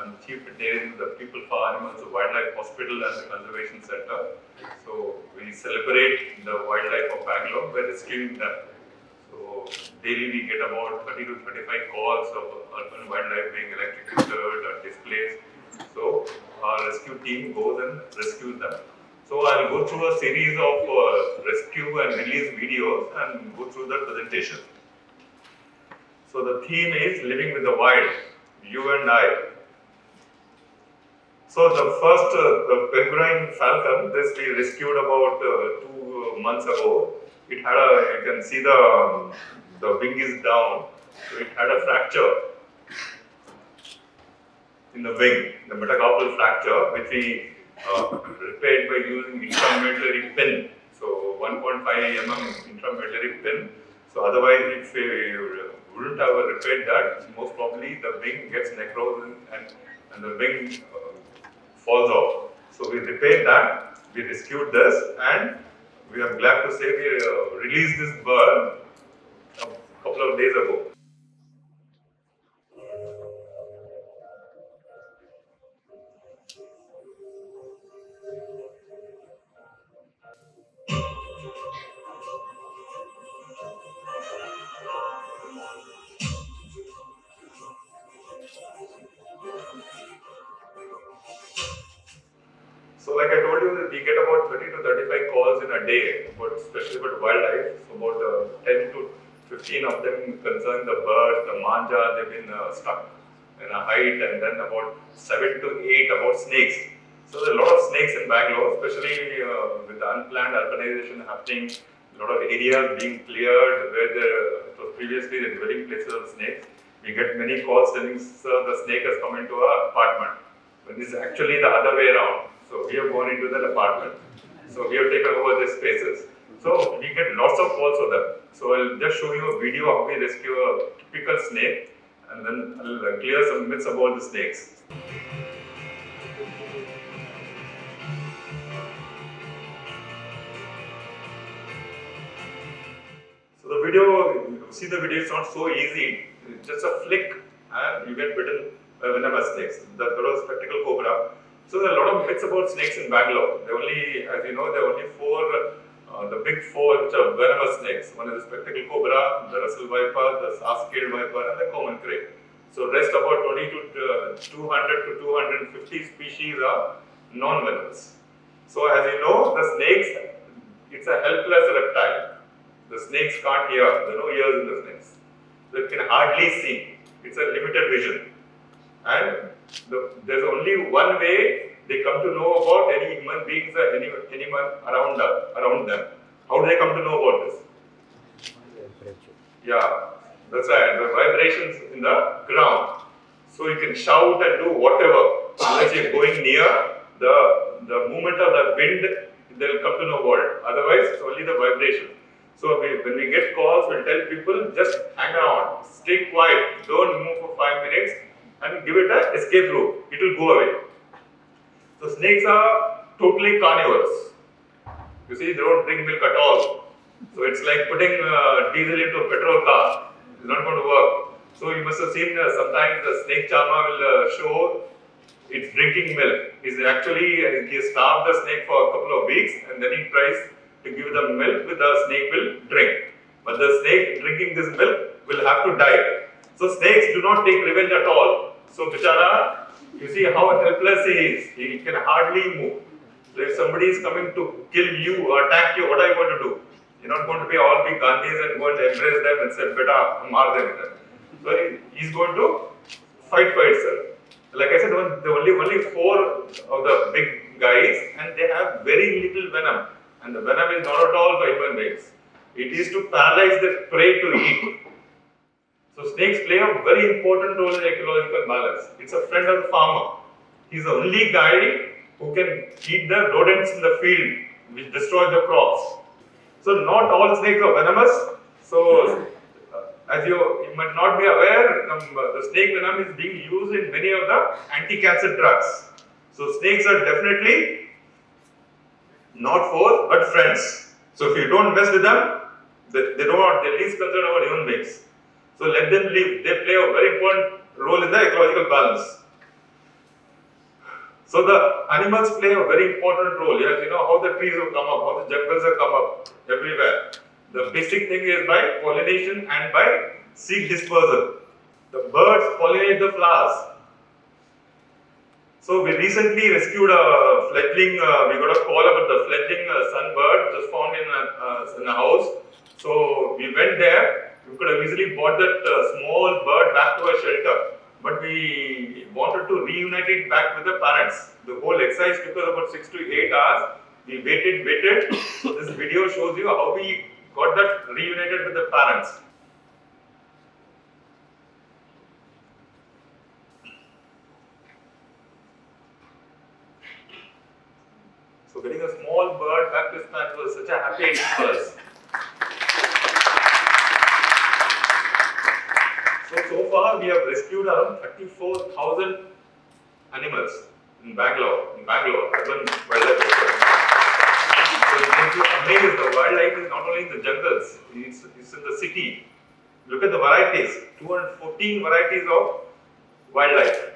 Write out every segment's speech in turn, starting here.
I'm Chief Veterinarian of the People for Animals Wildlife Hospital and the Conservation Center. So we celebrate the wildlife of Bangalore by rescuing them. So daily we get about 30 to 35 calls of urban wildlife being electrocuted or displaced. So our rescue team goes and rescues them. So I'll go through a series of rescue and release videos and go through the presentation. So the theme is living with the wild, you and I. So the first, the peregrine falcon, this we rescued about 2 months ago. It had a, you can see the wing is down, so it had a fracture in the wing, the metacarpal fracture, which we repaired by using intramedullary pin. So 1.5 mm intramedullary pin. So otherwise, if we wouldn't have repaired that, most probably the wing gets necrosed and the wing falls off. So we repaired that, we rescued this, and we are glad to say we released this bird a couple of days ago. So like I told you, we get about 30 to 35 calls in a day, especially about wildlife. So about 10 to 15 of them concern the birds, the manja, they've been stuck in a height, and then about 7 to 8 about snakes. So there are a lot of snakes in Bangalore, especially with the unplanned urbanization happening, a lot of areas being cleared where it was previously the dwelling places of snakes. We get many calls telling, sir, the snake has come into our apartment. But this is actually the other way around. So we have gone into that apartment. So we have taken over these spaces. So we get lots of calls for them. So I'll just show you a video of how we rescue a typical snake, and then I'll clear some myths about the snakes. So the video, you see the video, it's not so easy. It's just a flick and you get bitten by venomous snakes. That was spectacle cobra. So there are a lot of myths about snakes in Bangalore. There are only, as you know, there are only four, the big four which are venomous snakes. One is the spectacle cobra, the Russell viper, the sask-tailed viper, and the common crane. So rest about 20 to 200 to 250 species are non-venomous. So as you know, the snakes, it's a helpless reptile. The snakes can't hear. There are no ears in the snakes. So it can hardly see. It's a limited vision. And there's only one way they come to know about any human beings or anyone around them. How do they come to know about this? Yeah, that's right. The vibrations in the ground. So you can shout and do whatever. Unless you're going near the movement of the wind, they'll come to know about it. Otherwise, it's only the vibration. So when we get calls, we'll tell people just hang around, stay quiet, don't move for 5 minutes, and give it an escape route. It will go away. So snakes are totally carnivores. You see, they don't drink milk at all. So it's like putting diesel into a petrol car. It's not going to work. So you must have seen sometimes the snake charmer will show it's drinking milk. He starved the snake for a couple of weeks, and then he tries to give the milk, with the snake will drink. But the snake drinking this milk will have to die. So snakes do not take revenge at all. So Bichara, you see how helpless he is. He can hardly move. So if somebody is coming to kill you or attack you, what are you going to do? You're not going to be all big Gandhis and go and embrace them and say, beta, maar them. So he's going to fight for itself. Like I said, there are only four of the big guys, and they have very little venom. And the venom is not at all for human beings. It is to paralyze the prey to eat. So snakes play a very important role in ecological balance. It's a friend of the farmer. He's the only guy who can eat the rodents in the field, which destroy the crops. So not all snakes are venomous. So as you might not be aware, the snake venom is being used in many of the anti-cancer drugs. So snakes are definitely not foes, but friends. So if you don't mess with them, they're least concerned about human beings. So let them live. They play a very important role in the ecological balance. So the animals play a very important role. Yes, you know how the trees have come up, how the jungles have come up everywhere. The basic thing is by pollination and by seed dispersal. The birds pollinate the flowers. So we recently rescued a fledgling, we got a call about the fledgling sunbird just found in a house. So we went there, we could have easily brought that small bird back to a shelter. But we wanted to reunite it back with the parents. The whole exercise took us about 6 to 8 hours. We waited. So this video shows you how we got that reunited with the parents. So getting a small bird back to its parents was such a happy ending for us. So far we have rescued around 34,000 animals in Bangalore, urban wildlife reserve. So it makes you amazed. The wildlife is not only in the jungles, it's in the city. Look at the varieties, 214 varieties of wildlife.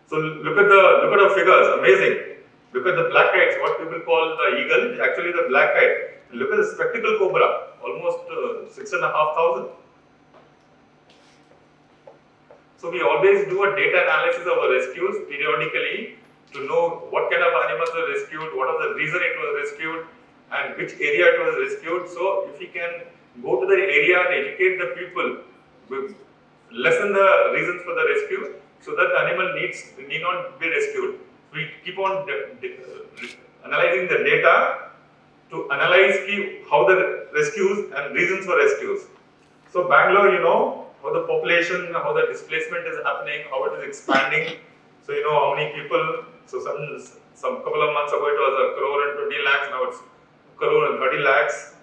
So look at the figures, amazing. Look at the black kites, what people call the eagle, actually the black kite. Look at the spectacle cobra, almost 6,500. So we always do a data analysis of our rescues periodically to know what kind of animals were rescued, what was the reason it was rescued, and which area it was rescued. So if we can go to the area and educate the people, lessen the reasons for the rescue, so that the animal need not be rescued. We keep on analyzing the data to analyze how the rescues and reasons for rescues. So Bangalore, you know, how the population, how the displacement is happening, how it is expanding. So you know how many people, so some couple of months ago it was 1 crore and 20 lakhs, now it's 1 crore and 30 lakhs.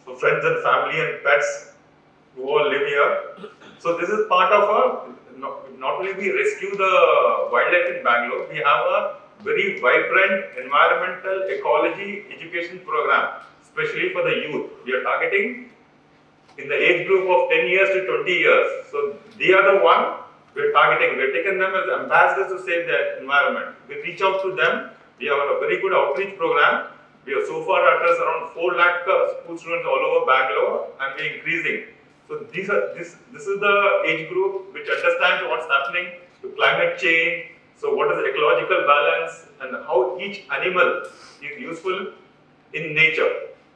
So friends and family and pets who all live here. So this is part of not only we rescue the wildlife in Bangalore, we have a very vibrant environmental ecology education program, especially for the youth. We are targeting in the age group of 10 years to 20 years. So they are the one we are targeting. We are taking them as ambassadors to save the environment. We reach out to them. We have a very good outreach program. We have so far addressed around 4 lakh school students all over Bangalore, and we are increasing. So this is the age group which understands what's happening to climate change. So what is ecological balance and how each animal is useful in nature.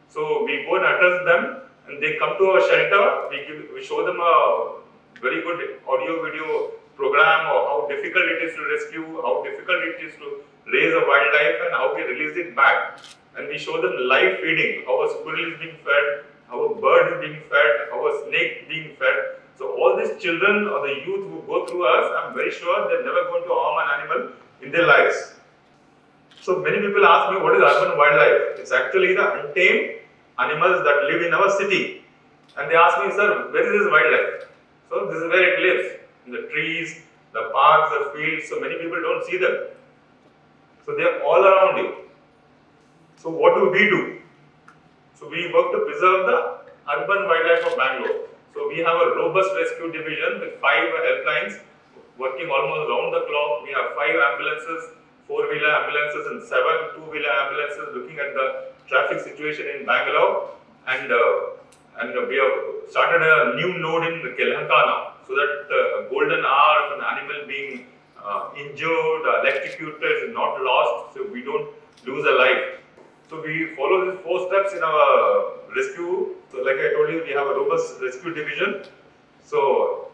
So we go and address them, and they come to our shelter. We show them a very good audio video program of how difficult it is to rescue, how difficult it is to raise a wildlife, and how we release it back. And we show them live feeding, how a squirrel is being fed, how a bird is being fed, how a snake is being fed. So all these children or the youth who go through us, I'm very sure they're never going to harm an animal in their lives. So many people ask me, what is urban wildlife? It's actually the untamed animals that live in our city. And they ask me, sir, where is this wildlife? So this is where it lives, in the trees, the parks, the fields. So many people don't see them. So they are all around you. So what do we do? So we work to preserve the urban wildlife of Bangalore. So we have a robust rescue division with 5 helplines working almost round the clock. We have 5 ambulances, 4-wheeler ambulances and 7 2-wheeler ambulances looking at the traffic situation in Bangalore. And we have started a new node in Kelhanka now, so that a golden hour of an animal being injured, electrocuted is not lost, so we don't lose a life. So we follow these 4 steps in our rescue. So like I told you, we have a robust rescue division. So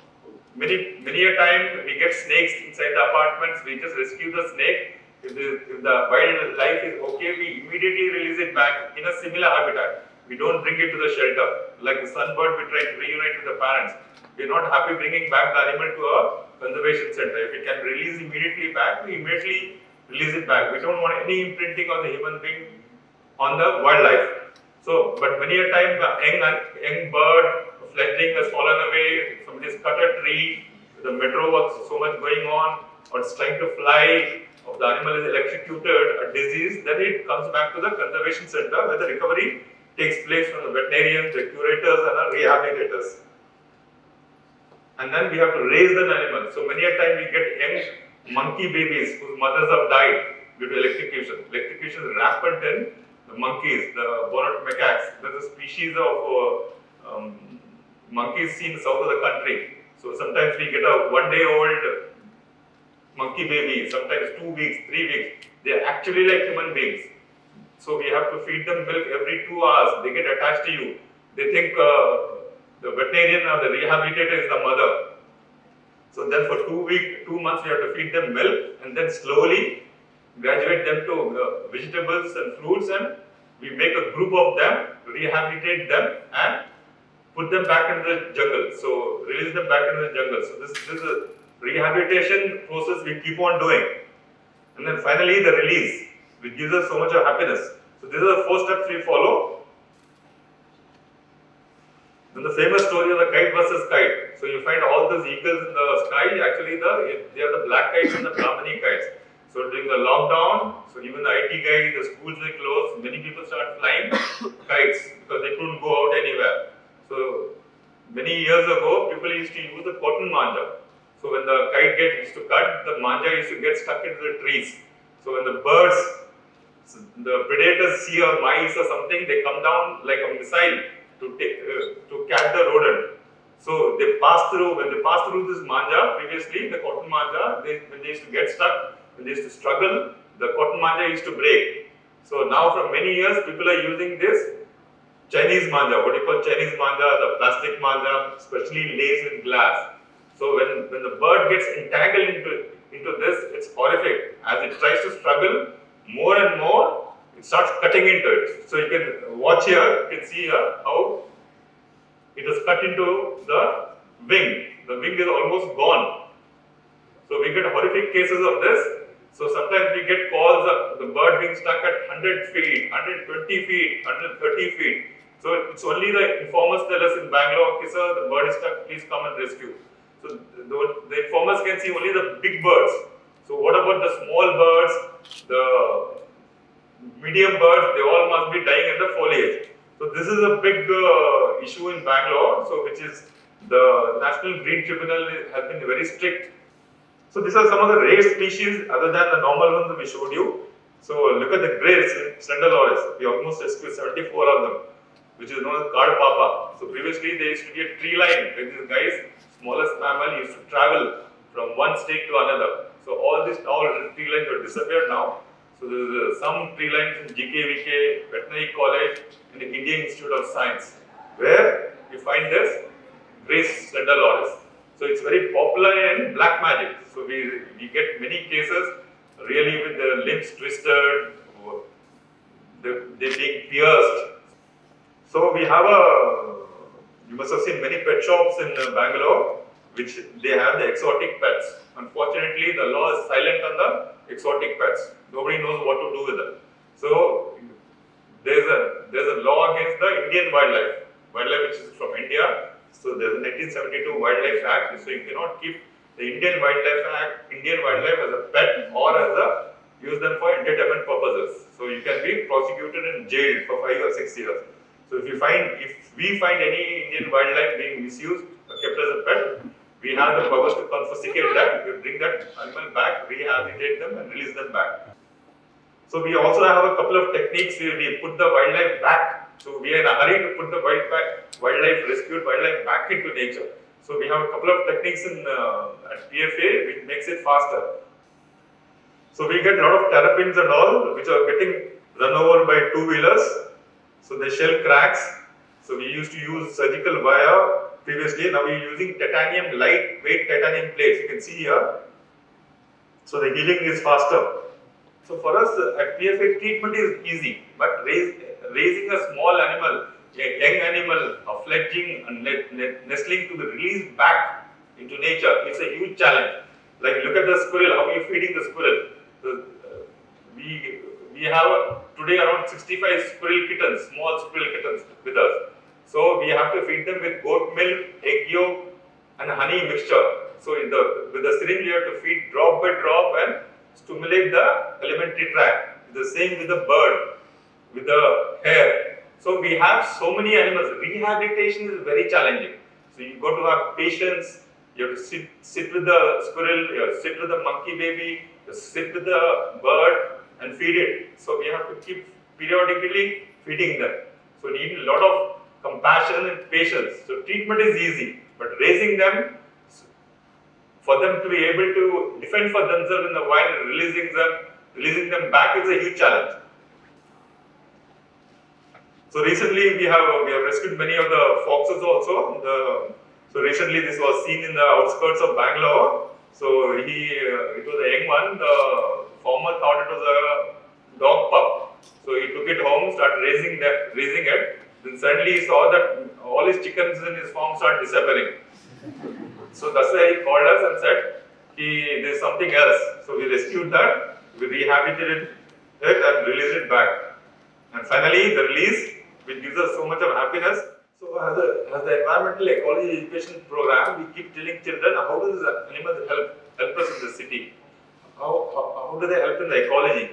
many a time we get snakes inside the apartments, we just rescue the snake. If the wildlife is okay, we immediately release it back in a similar habitat. We don't bring it to the shelter. Like the sunbird, we try to reunite with the parents. We are not happy bringing back the animal to a conservation center. If it can release immediately back, we immediately release it back. We don't want any imprinting of the human being on the wildlife. So, but many a time the young bird, fledgling has fallen away, somebody has cut a tree, the metro works so much going on, or it's trying to fly, or the animal is electrocuted, a disease, then it comes back to the conservation center where the recovery takes place from the veterinarians, the curators and the rehabilitators. and then we have to raise the animal. So many a time we get young monkey babies whose mothers have died due to electrocution. Electrocution is rampant in the monkeys, the bonnet macaques. There's a species of monkeys seen south of the country. So sometimes we get a 1-day-old monkey baby, sometimes 2 weeks, 3 weeks. They are actually like human beings. So we have to feed them milk every 2 hours. They get attached to you. They think the veterinarian or the rehabilitator is the mother. So then for 2 months we have to feed them milk and then slowly graduate them to vegetables and fruits, and we make a group of them, rehabilitate them and put them back into the jungle. So release them back into the jungle. So this is a rehabilitation process we keep on doing. And then finally the release, which gives us so much of happiness. So these are the 4 steps we follow. Then the famous story of the kite versus kite. So you find all those eagles in the sky, actually they are the black kites and the Brahmani kites. So during the lockdown, so even the IT guys, the schools were closed, many people started flying kites because they couldn't go out anywhere. So many years ago, people used to use the cotton manja. So when the kite used to cut, the manja used to get stuck into the trees. So when the birds, the predators see a mice or something, they come down like a missile to catch the rodent. So they pass through, when they pass through this manja, previously the cotton manja, when they used to get stuck, when they used to struggle, the cotton manja used to break. So now for many years, people are using this Chinese manja, what you call Chinese manja, the plastic manja, especially laced with glass. So when the bird gets entangled into this, it's horrific. As it tries to struggle more and more, it starts cutting into it. So you can watch here, you can see here how it is cut into the wing. The wing is almost gone. So we get horrific cases of this. So sometimes we get calls of the bird being stuck at 100 feet, 120 feet, 130 feet. So it's only the informers tell us in Bangalore, okay sir, the bird is stuck, please come and rescue. So the informers can see only the big birds. So what about the small birds, the medium birds, they all must be dying in the foliage. So this is a big issue in Bangalore, so which is the National Green Tribunal has been very strict. So these are some of the rare species other than the normal ones that we showed you. So look at the greys in slender loris. We almost rescued 74 of them, which is known as card papa. So previously there used to be a tree line where these guys, smallest mammal, used to travel from one state to another. So all tree lines have disappeared now. So there is some tree lines in GKVK, Veterinary College, and the Indian Institute of Science, where you find this grey slender loris. So it's very popular in black magic. So we get many cases really with their limbs twisted, they being pierced. So we have you must have seen many pet shops in Bangalore, which they have the exotic pets. Unfortunately, the law is silent on the exotic pets. Nobody knows what to do with them. So there's a law against the Indian wildlife which is from India. So there's a 1972 Wildlife Act. So you cannot keep the Indian Wildlife as a pet or use them for entertainment purposes. So you can be prosecuted and jailed for 5 or 6 years. So if we find any Indian wildlife being misused or kept as a pet, we have the powers to confiscate that, we bring that animal back, rehabilitate them and release them back. So we also have a couple of techniques where we put the wildlife back. So we are in a hurry to put the rescued wildlife back into nature. So we have a couple of techniques at PFA which makes it faster. So we get a lot of terrapins and all which are getting run over by two-wheelers. So they shell cracks. So we used to use surgical wire previously. Now we are using lightweight titanium plates. You can see here. So the healing is faster. So for us at PFA, treatment is easy, but raising a small animal, a young animal, a fledgling and nestling to be released back into nature, it's a huge challenge. Like look at the squirrel, how are you feeding the squirrel? We have today around 65 squirrel kittens, small squirrel kittens with us. So we have to feed them with goat milk, egg yolk and honey mixture. So with the syringe you have to feed drop by drop and stimulate the alimentary tract. The same with the bird, with the hare. So we have so many animals. Rehabilitation is very challenging. So you got to have patience You have to sit with the squirrel, you have to sit with the monkey baby, you sit with the bird and feed it. So we have to keep periodically feeding them. So we need a lot of compassion and patience. So treatment is easy, but raising them, for them to be able to defend for themselves in the wild and releasing them back is a huge challenge. So recently we have rescued many of the foxes also. So recently this was seen in the outskirts of Bangalore. So it was a young one. The farmer thought it was a dog pup. So he took it home, started raising it. Then suddenly he saw that all his chickens in his farm started disappearing. So that's why he called us and said, there's something else. So we rescued that, we rehabilitated it and released it back. And finally the release, which gives us so much of happiness. So as the environmental ecology education program, we keep telling children how does animals help us in the city? How do they help in the ecology?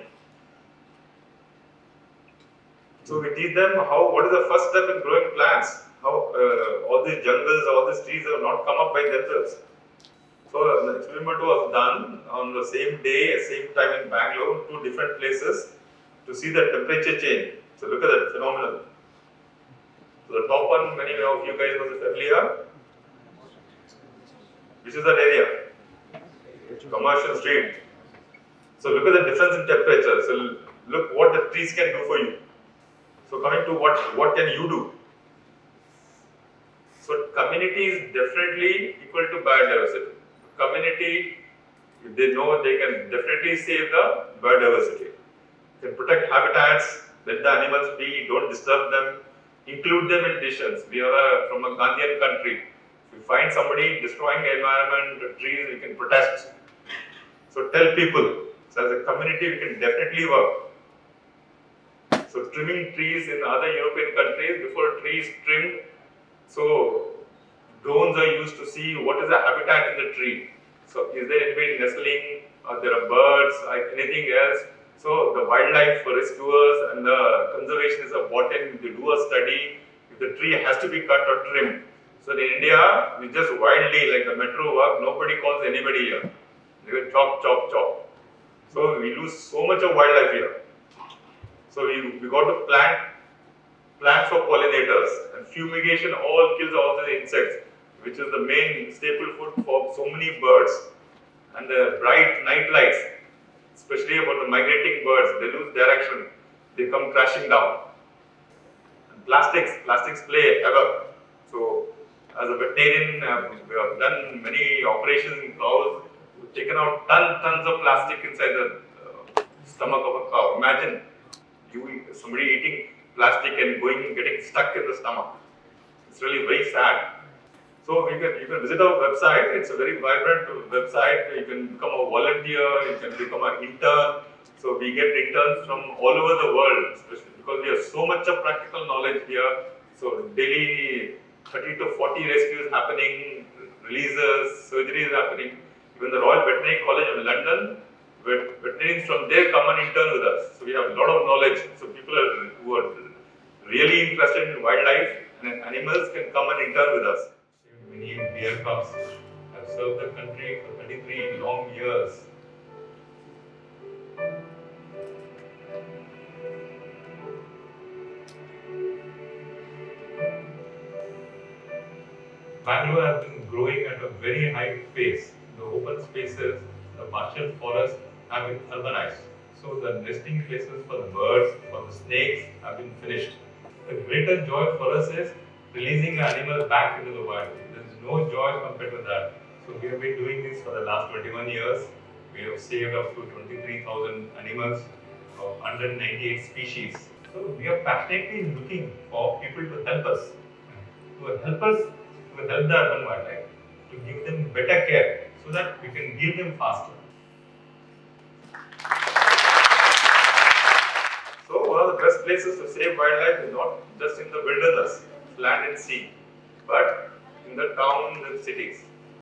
So we teach them what is the first step in growing plants. How all these jungles, all these trees have not come up by themselves. So the experiment was done on the same day, same time in Bangalore, 2 different places to see the temperature change. So look at that, phenomenal. So the top one, many of you guys must be familiar. Which is that area? Commercial street. So look at the difference in temperature. So look what the trees can do for you. So coming to what can you do? So community is definitely equal to biodiversity. Community, if they know, they can definitely save the biodiversity. They can protect habitats, let the animals be, don't disturb them, include them in decisions. We are from a Gandhian country. If we find somebody destroying the environment, trees, we can protest. So tell people. So as a community, we can definitely work. So trimming trees in other European countries, before trees trimmed, so drones are used to see what is the habitat in the tree. So is there anybody nestling, or there are birds, or anything else? So the wildlife rescuers and the conservationists are brought in to do a study if the tree has to be cut or trimmed. So in India, we just wildly, like the metro work, nobody calls anybody here. They will chop, chop, chop. So we lose so much of wildlife here. So we got to plant for pollinators, and fumigation all kills all the insects, which is the main staple food for so many birds. And the bright night lights, especially about the migrating birds, they lose direction, they come crashing down. And plastics play havoc. So as a veterinarian, we have done many operations in cows. We've taken out tons of plastic inside the stomach of a cow. Imagine somebody eating plastic and getting stuck in the stomach. It's really very sad. So you can visit our website. It's a very vibrant website. You can become a volunteer. You can become an intern. So we get interns from all over the world, especially because we have so much of practical knowledge here. So daily 30 to 40 rescues happening, releases, surgeries happening. Even the Royal Veterinary College of London, veterinarians from there come and intern with us. So we have a lot of knowledge. So people who are really interested in wildlife and animals can come and intern with us. Many bear cubs have served the country for 33 long years. Bangalore has been growing at a very high pace. The open spaces, the martial forests have been urbanized. So the nesting places for the birds, for the snakes have been finished. The greater joy for us is releasing the animal back into the wild. There is no joy compared to that. So we have been doing this for the last 21 years. We have saved up to 23,000 animals of 198 species. So we are passionately looking for people to help us. To help the urban wildlife, to give them better care so that we can give them faster. So one of the best places to save wildlife is not just in the wilderness, land and sea, but in the towns and cities.